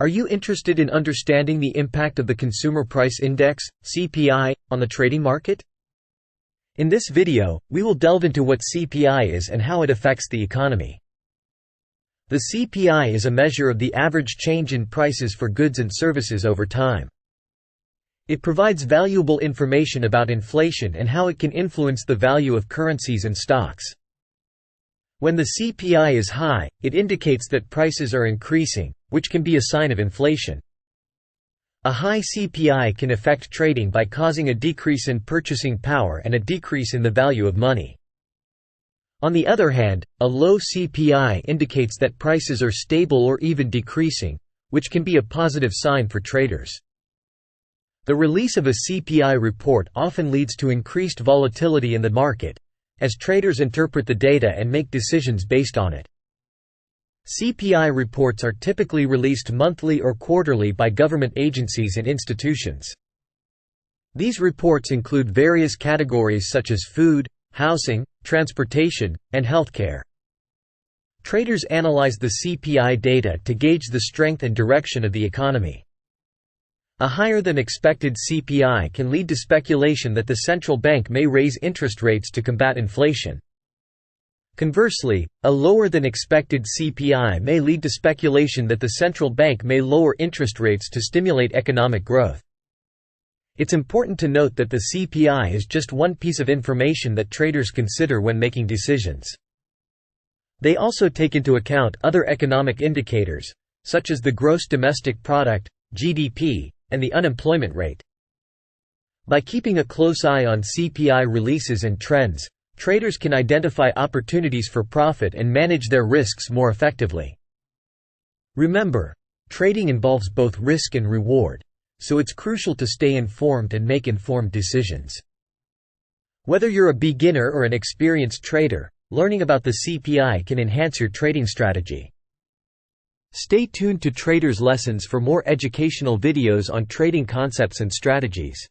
Are you interested in understanding the impact of the Consumer Price Index, (CPI), on the trading market? In this video, we will delve into what CPI is and how it affects the economy. The CPI is a measure of the average change in prices for goods and services over time. It provides valuable information about inflation and how it can influence the value of currencies and stocks. When the CPI is high, it indicates that prices are increasing, which can be a sign of inflation. A high CPI can affect trading by causing a decrease in purchasing power and a decrease in the value of money. On the other hand, a low CPI indicates that prices are stable or even decreasing, which can be a positive sign for traders. The release of a CPI report often leads to increased volatility in the market, as traders interpret the data and make decisions based on it. CPI reports are typically released monthly or quarterly by government agencies and institutions. These reports include various categories such as food, housing, transportation, and healthcare. Traders analyze the CPI data to gauge the strength and direction of the economy. A higher than expected CPI can lead to speculation that the central bank may raise interest rates to combat inflation. Conversely, a lower than expected CPI may lead to speculation that the central bank may lower interest rates to stimulate economic growth. It's important to note that the CPI is just one piece of information that traders consider when making decisions. They also take into account other economic indicators, such as the gross domestic product, GDP, and the unemployment rate. By keeping a close eye on CPI releases and trends, traders can identify opportunities for profit and manage their risks more effectively. Remember, trading involves both risk and reward, so it's crucial to stay informed and make informed decisions. Whether you're a beginner or an experienced trader, learning about the CPI can enhance your trading strategy. Stay tuned to Traders Lessons for more educational videos on trading concepts and strategies.